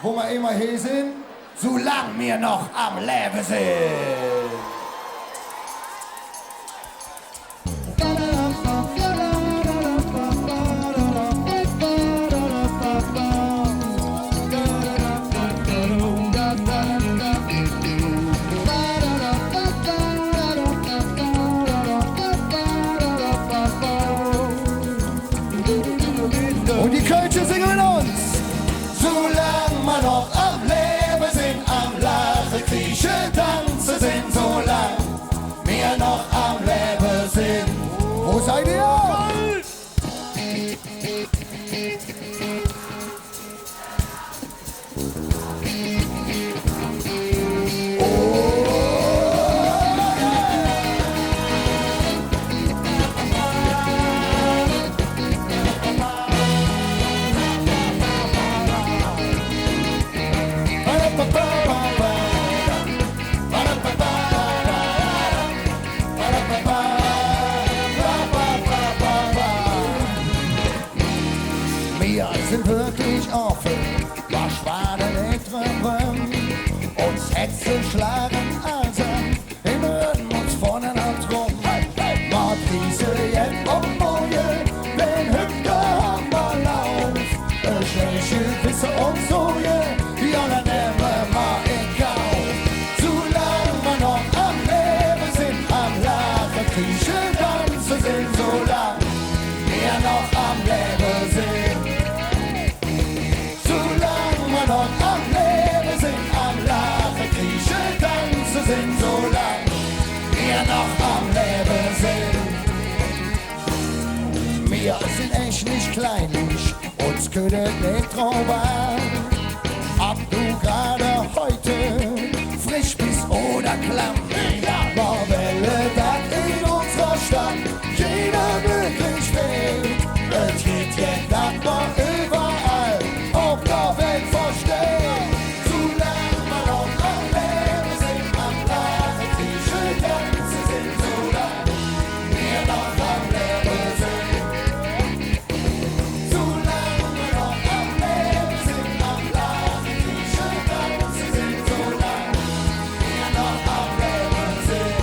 wo wir immer hier sind, solange wir noch am Leben sind. Und die Kölsche singen mit uns. Solange wir noch am Leben sind, am Lachen, Kriechen, Tanzen sind, solange wir noch am Leben sind. Wo seid ihr? Wir sind wirklich offen, was war denn nicht drin? Uns Hetze schlagen also, im uns vorne nach drum. Mord diese jetzt um Moje, den Hüpter haben wir lauf. Schwäche, Wisse und Soje, die alle nehmen mal in Kauf. Solange wir noch am Leben sind, am Lachen, Kriechen, Tanzen sind, solange wir noch am Leben sind. Noch am Leben sind, am Lachen, Kriechen, Tanzen sind, solange wir noch am Leben sind. Wir sind echt nicht kleinlich, uns könntet nicht drüber. Ob du gerade heute frisch bist oder klamm, war Welle, das in unserer Stadt jeder möglich will. Es geht jetzt das noch überall auf der Welt verstehen. Solange wir noch am Leben sind, am Lachen, Kriechen, Tanzen sind, solange wir noch am Leben sind. Solange wir noch am Leben sind, am Lachen, Kriechen, Tanzen sind, solange wir noch am Leben sind.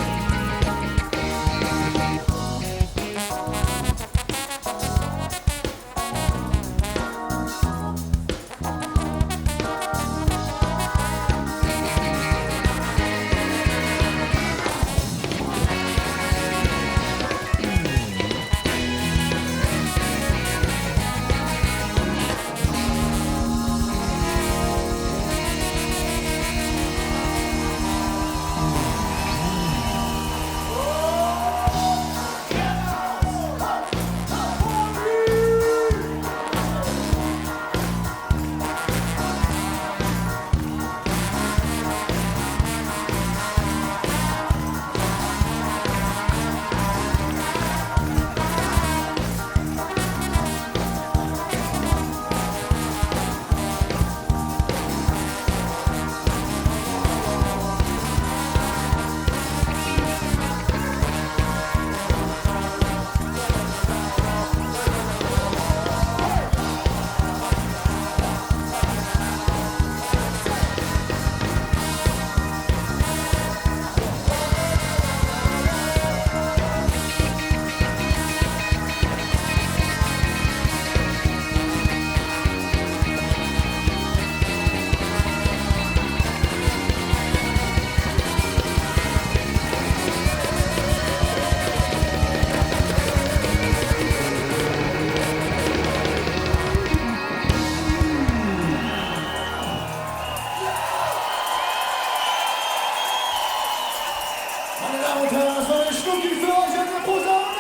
Meine Damen und Herren, das war ein Schnucki für euch in der Posaune!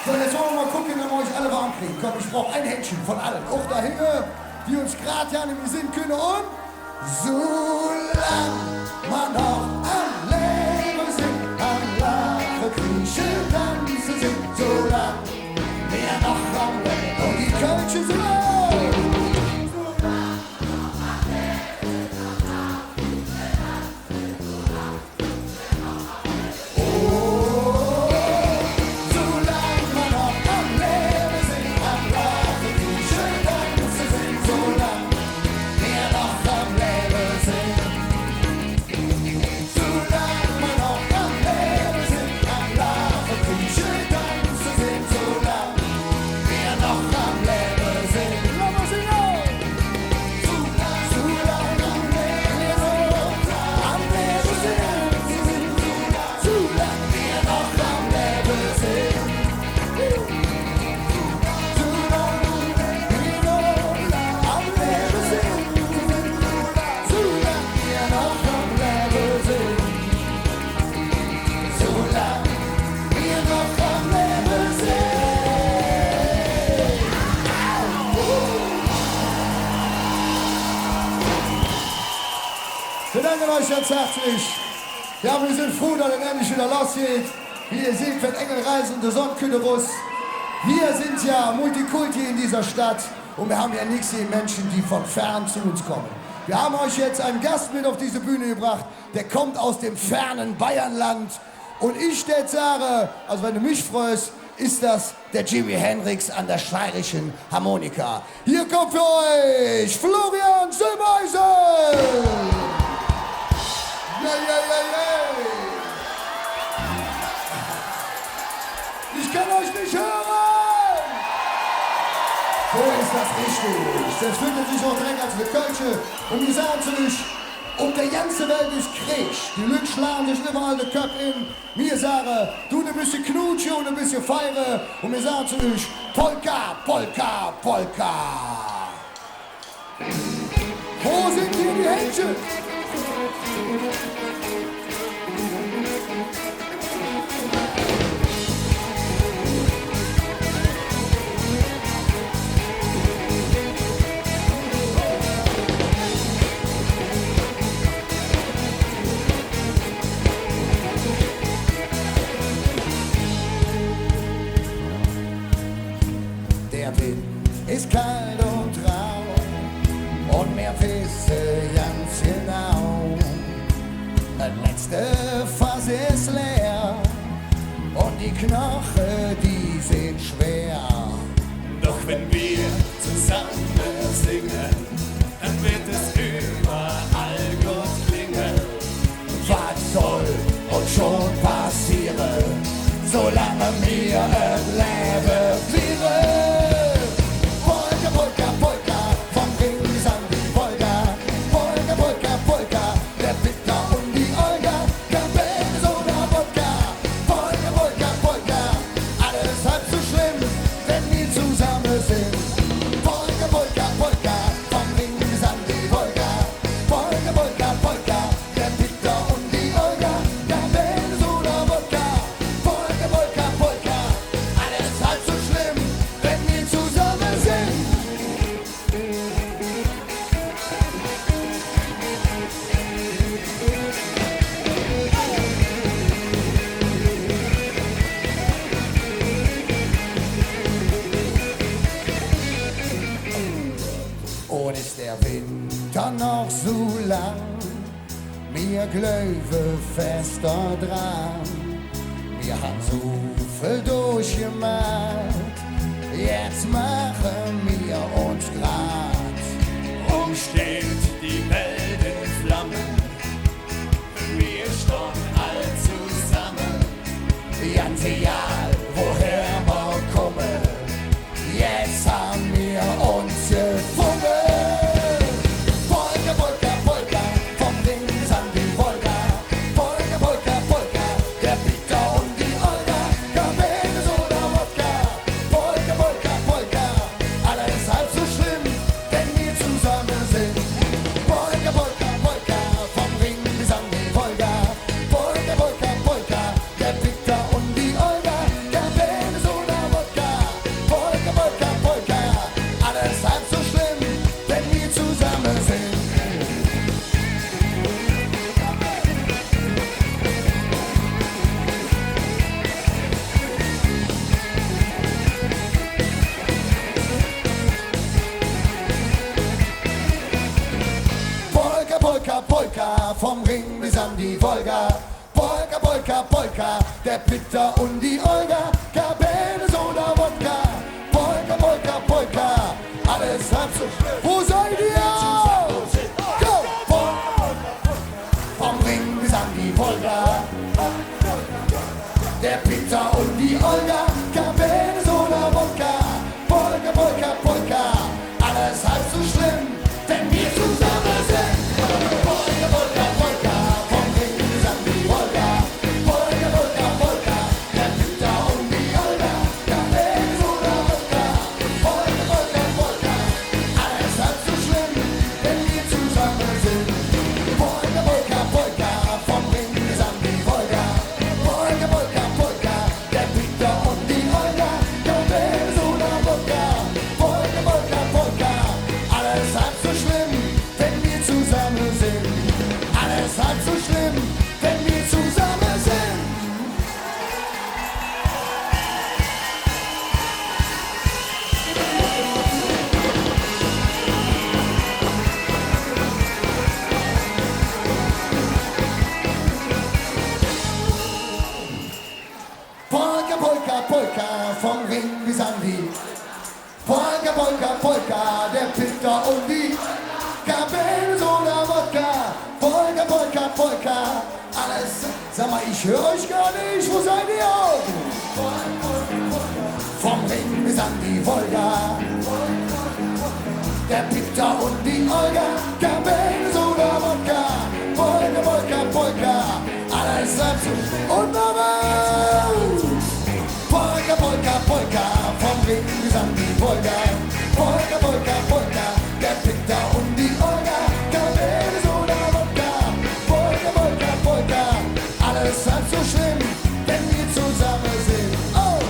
So, jetzt wollen wir mal gucken, wenn wir euch alle warm kriegen. Komm, ich brauche ein Händchen von allen. Auch da hinten, die uns gerade ja nicht mehr sehen können. Und solange man noch am Leben sind, am Lachen, Kriechen, Tanzen sind, solange wir noch am Leben und die Kölsche sind laut. Solange wir noch am Leben sind, am Lachen, Kriechen, Tanzen sind, danken euch ganz herzlich. Ja, wir sind froh, dass es endlich wieder losgeht. Wie ihr seht, wird Engel reisen, der Sonnenkühlebus. Wir sind ja Multikulti in dieser Stadt und wir haben ja nichts gegen Menschen, die von fern zu uns kommen. Wir haben euch jetzt einen Gast mit auf diese Bühne gebracht, der kommt aus dem fernen Bayernland. Und ich jetzt sage, also wenn du mich freust, ist das der Jimi Hendrix an der steirischen Harmonika. Hier kommt für euch Florian Silbereisen! Ich kann euch nicht hören! So ist das richtig. Das findet sich auch direkt als eine Kölsche. Und wir sagen zu euch, um die ganze Welt ist Krieg. Die Leute schlagen sich überall den Kopf in. Wir sagen, du ein bisschen Knutsche und ein bisschen Feiere. Und wir sagen zu euch, Polka, Polka, Polka. Wo sind hier die Händchen? Der Wind ist kalt und rau und wir wissen ganz genau, das letzte Fass ist leer und die Knochen, die sind schwer. Doch wenn wir zusammen singen, dann wird es überall gut klingen. Was soll uns schon passieren, solange wir im Leben führen? Polka, Polka, Polka, vom Ring bis an die Wolga. Polka, Polka, Polka, der Victor und die Olga. Cabernet oder Wodka. Polka, Polka, Polka, alles halb so schlimm, wenn wir zusammen sind. Polka, Polka, Polka, vom Ring bis an die Wolga. Polka, Polka, Polka, der Victor und die Olga. Cabernet oder Wodka. Polka, Polka, Polka, alles halb so schlimm, wenn wir zusammen sind. Und ist der Winter noch so lang, mir Glöwe fester dran. Wir haben so viel durchgemacht, jetzt machen wir uns grad. Umstellt die Welt in Flammen, wir stehen all zusammen. Ganz egal, woher wir kommen, jetzt haben wir uns gefunden. Polka, Polka, Polka, vom Ring bis an die Wolga. Polka, Polka, Polka, der Peter und die Olga. Cabernet oder Wodka. Polka, Polka, Polka, alles halb so schlimm, wenn wir zusammen sind. Polka, Polka, Polka, vom Ring bis an die Wolga. Polka, Polka, Polka, der Peter und die Olga. Cabernet oder Wodka. Polka, Polka, Polka, alles halb so schlimm, wenn wir zusammen sind. Polka, Polka, Polka, vom Ring bis an die Wolga. Polka, Polka, Polka, der Peter und die Olga. Cabernet oder Wodka. Polka, Polka, Polka, alles halb so schlimm. Wo seid ihr? Go! Vom Ring bis an die Wolga. Der Peter und die Olga. Cabernet oder Wodka. Polka, Polka, Polka, alles halb so schlimm, wenn wir zusammen sind. Polka, Polka, Polka, vom Ring bis an die Wolga. Polka, Polka, Polka, der Peter und die Olga. Cabernet oder Wodka. Polka, Polka, Polka, alles halb so schlimm, wenn wir zusammen sind. Polka, Polka, Polka, vom Ring bis an die Wolga. Polka, Polka, Polka, der Peter und die Polka, Polka, vom Ring bis an die Polka, Polka, Polka, der Peter und die Kabel, Soda, Wodka. Polka, Polka, Polka, alles. Sag mal, ich höre euch gar nicht, wo seid ihr? Vom Ring bis an die Wolga. Der Peter und die Olga, Kabel, Soda, Wodka. Polka, Polka, Polka, alles dazu. Und nochmal. Polka, Polka, Polka, vom Ring bis an die Wolga. Polka, Polka, Polka, der Peter und die Olga. Kabel, Soda, Wodka. Polka, Polka, Polka, alles halb so schlimm, wenn wir zusammen sind. Oh!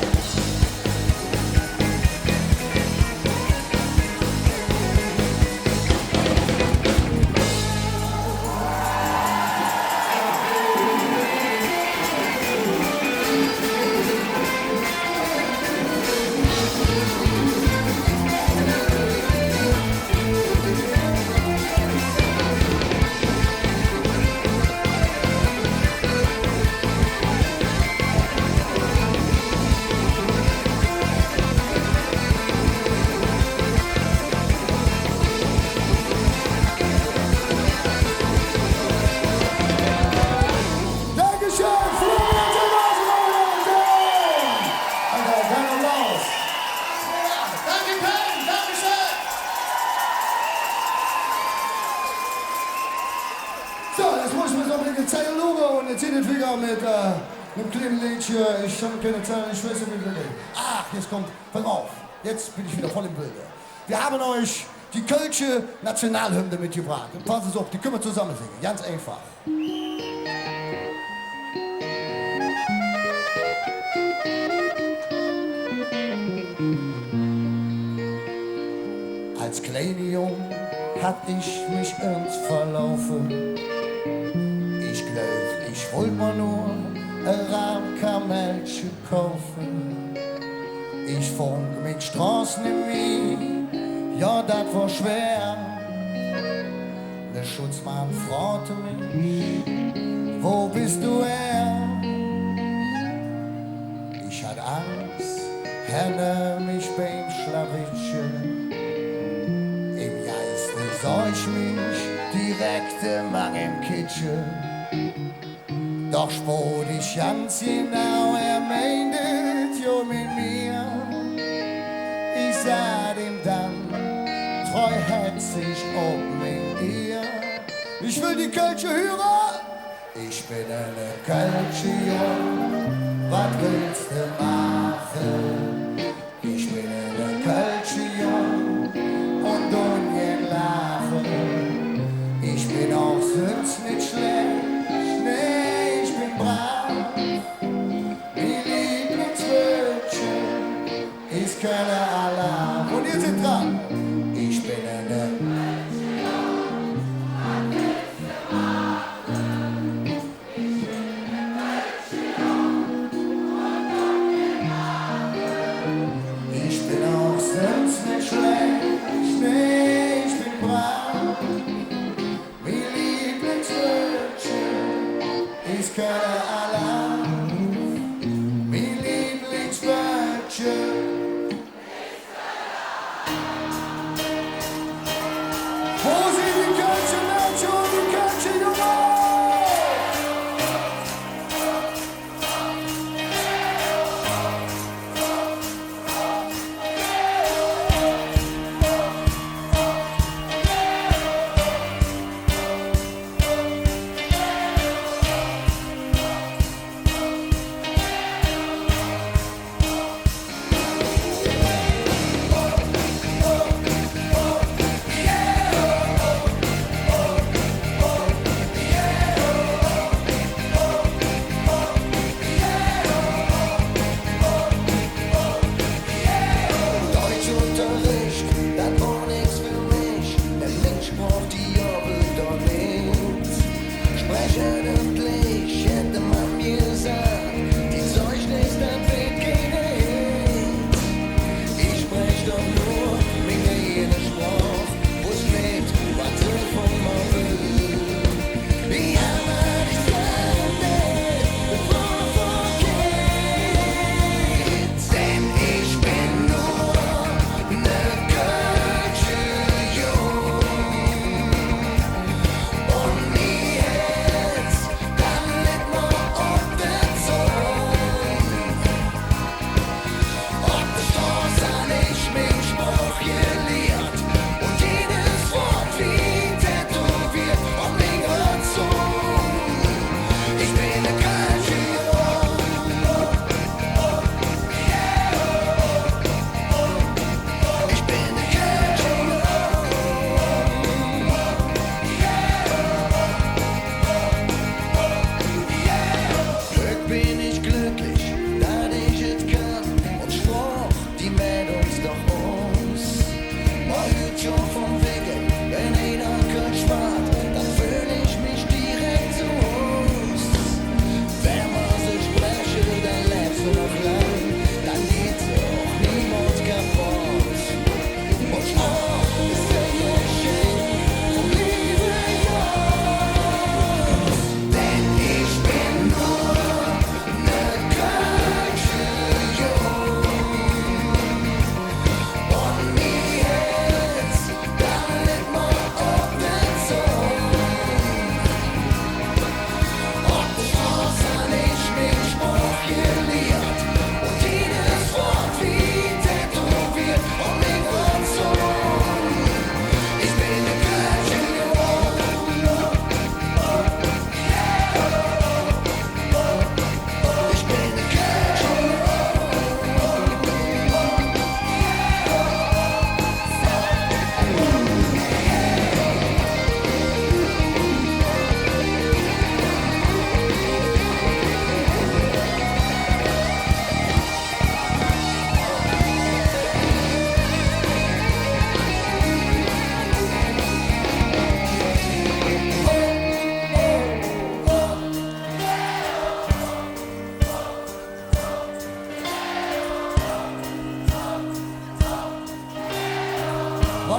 Mit einem kleinen Liedchen, ich habe keine Zeit, ich weiß nicht, wie viel. Ach, jetzt kommt, pass auf, jetzt bin ich wieder voll im Bilde. Wir haben euch die Kölsche Nationalhymne mitgebracht. Und passen Sie auf, die können wir zusammen singen, ganz einfach. Als kleiner Jung hat ich mich ernst verlaufen. Ich glaub, ich wollte mir nur ein Rahmkamellchen kaufen. Ich fang mit Straßen in mich, ja, das war schwer. Der Schutzmann fragte mich, wo bist du her? Ich hatte Angst, hände mich beim Schlawittchen. Im Geiste sah ich mich direkt im Kitchen. Doch spot ich ganz genau, meintet jo mit mir. Ich sah ihm dann treuherzig mit ihr. Ich will die Kölsche hören, ich bin eine Kölsche Jung. Was willst du machen? Ich bin eine Kölsche Jung und ungern lachen. Ich bin auch sonst nicht schlecht. Keine Alarm. Und ihr seid dran. Ich bin eine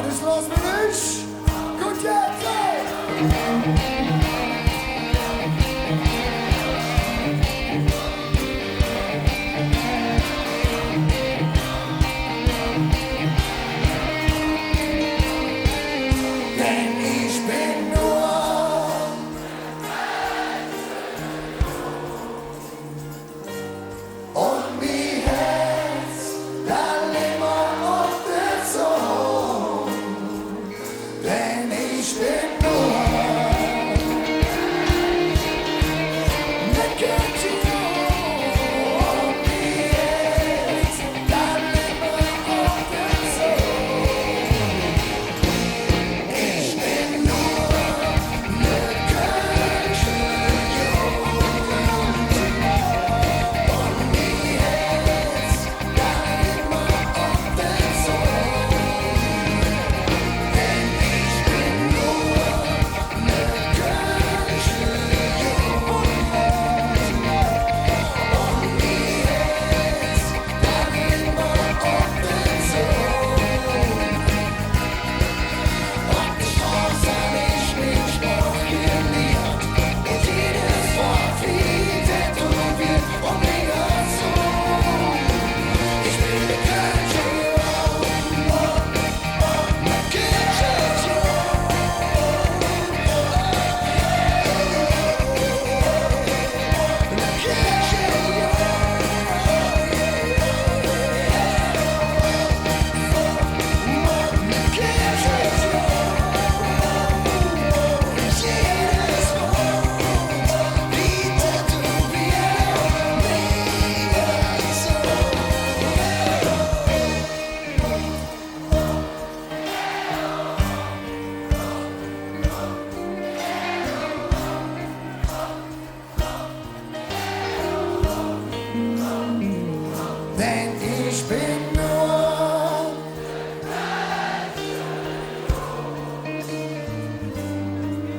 Was ist los mit euch? Gut jetzt, ey! Denn ich bin nur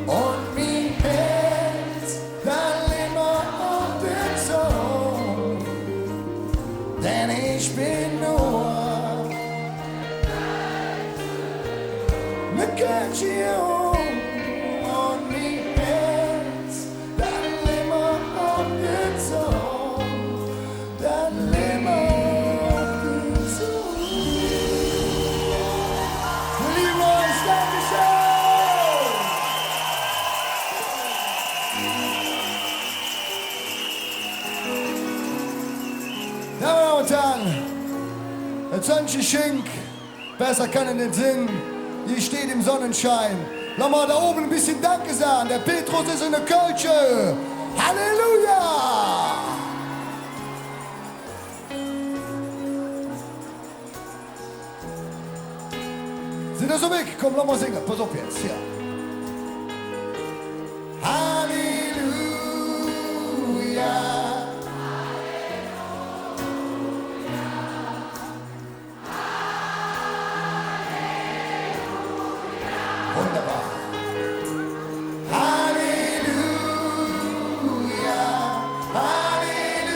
und mein Herz dann immer auf den Song. Denn ich bin nur eine Königin und mein Herz dann immer auf den Song. Dann immer auf den Song. Wir lieben euch, Dankeschön! Ja, meine Damen und Herren, der Zöntchen Schink, besser kann er nicht singen, hier steht im Sonnenschein. Lass mal da oben ein bisschen Danke sagen, der Petrus ist in der Kölsche. Halleluja! Sind ihr so weg? Komm, lass mal singen, pass auf jetzt, ja. Halleluja! Wunderbar. Halleluja, Halleluja.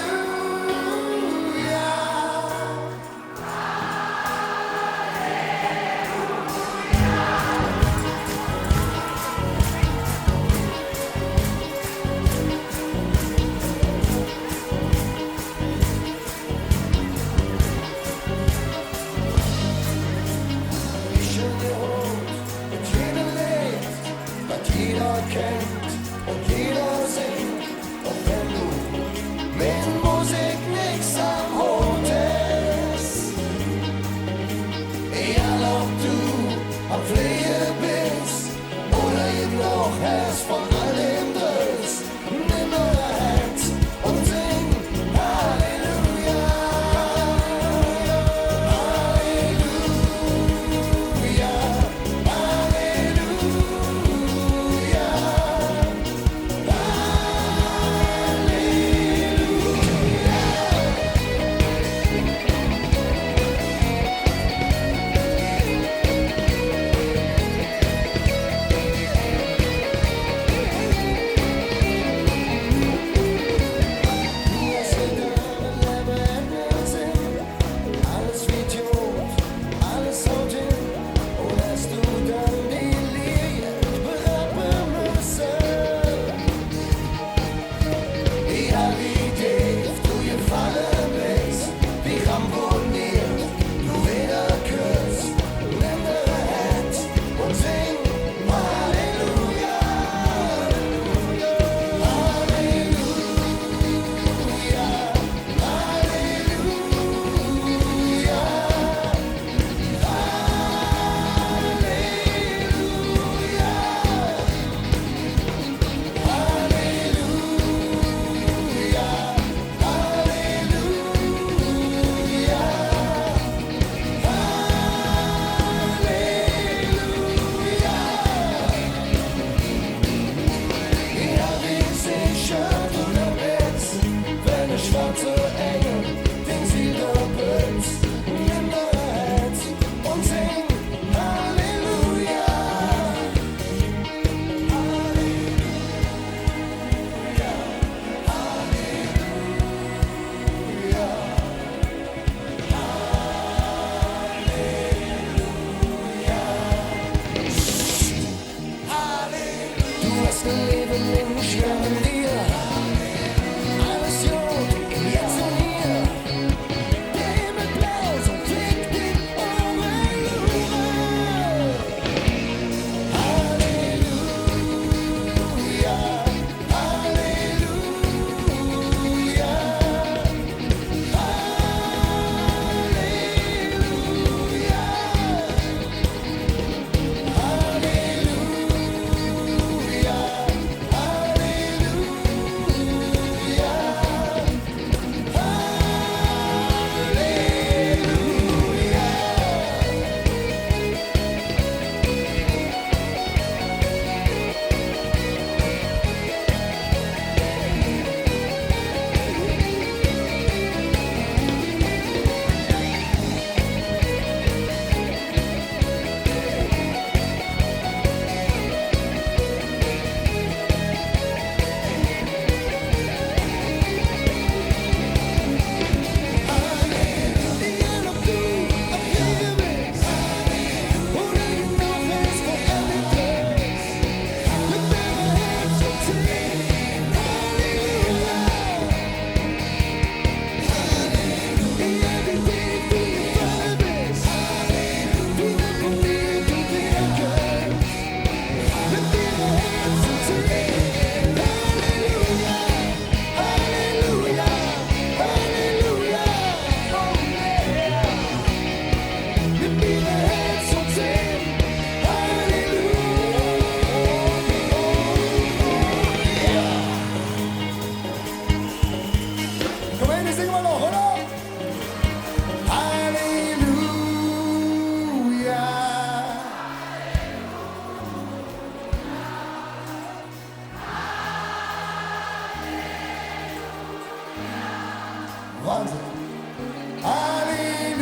Halleluja,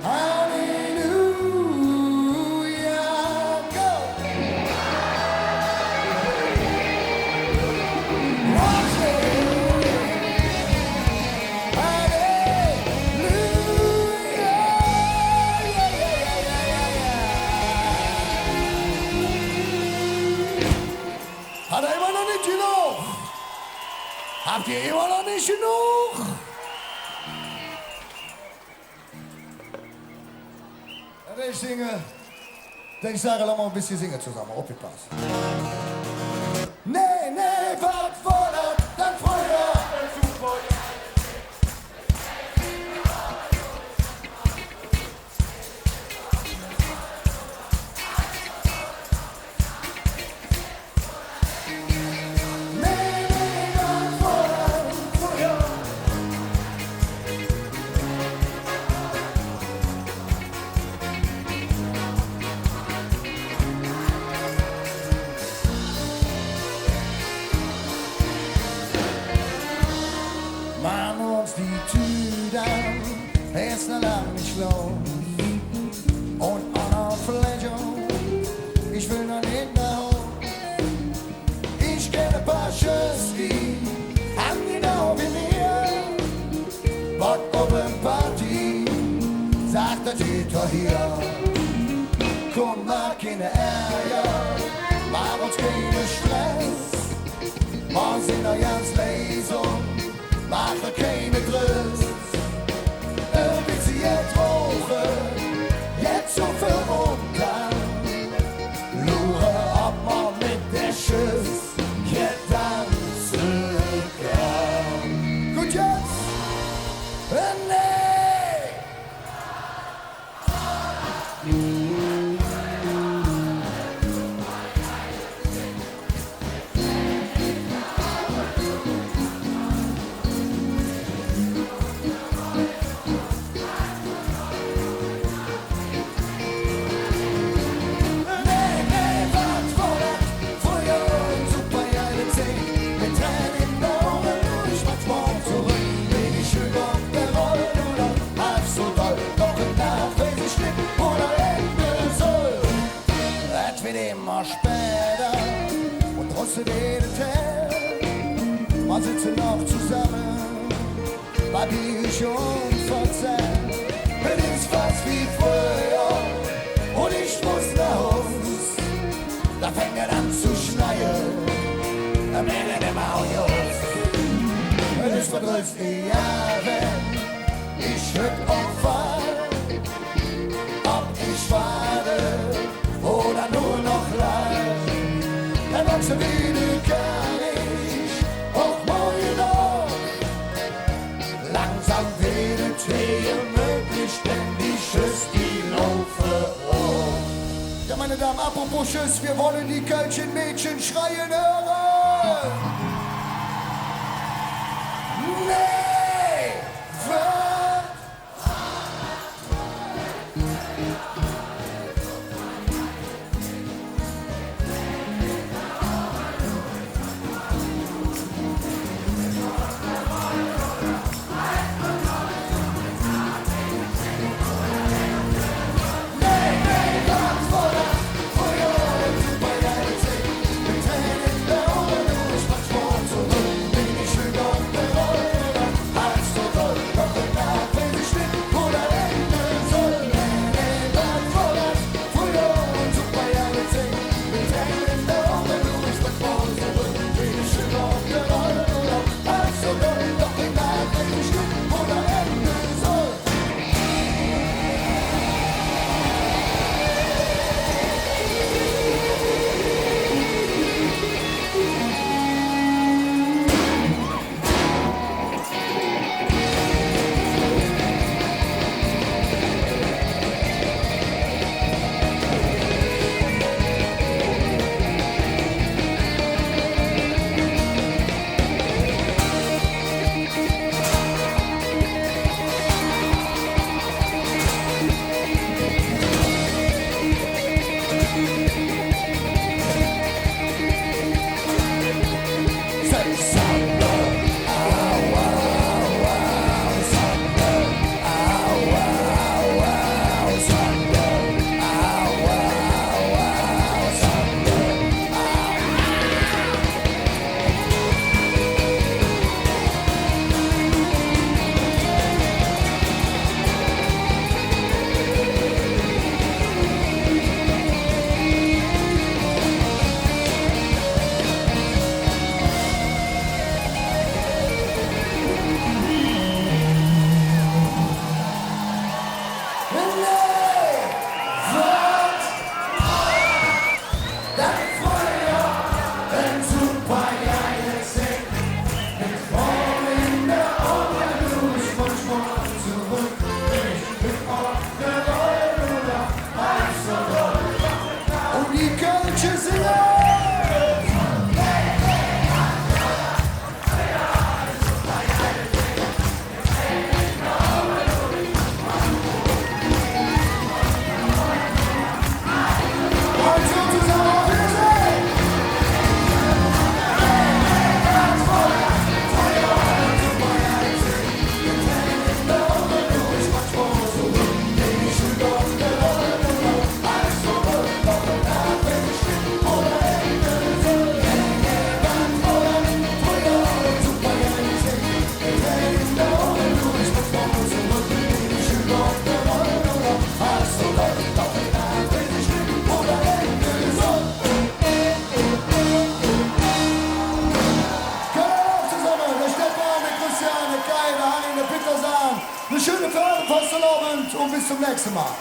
Halleluja, go! Hat er immer noch nicht genug? Habt ihr immer noch nicht genug? Wenn ich singe, dann ich sage, lass mal ein bisschen singen zusammen. Aufgepasst. Nee, nee, was fordert, dann Feuer. Machen uns die Tüte an, ist noch lang nicht los. Und an Fläche, ich will noch nicht nach Hause. Ich kenne ein paar Schüsse, die haben genau wie mir. Was oben Party, sagt der Tüter hier. Komm, mach keine Ärger, mach uns keinen Stress. Wir sind noch ganz leise. Mache keine Grüß, wie sie jetzt rauchen, jetzt so verwundern. Lure, ob man mit der Schiss tanzen kann. Gut jetzt? Nee! Immer später und draußen jeden Tag. Wir sitzen noch zusammen, bei Bier und verzählt. Es ist fast wie früher und ich muss nach Haus. Da fängt er an zu schneien, am Ende der Maujus. Es ist vor 30 Jahren, ich hört auf Fall, ob ich warte oder nur noch leid. Dann wachsen wieder gar nicht, auch morgen noch. Langsam wird hier möglich, denn die Schüss, die laufen hoch. Ja, meine Damen, apropos Schüss, wir wollen die Kölschen Mädchen schreien hören. Nee, was? schönen Fastenabend und bis zum nächsten Mal.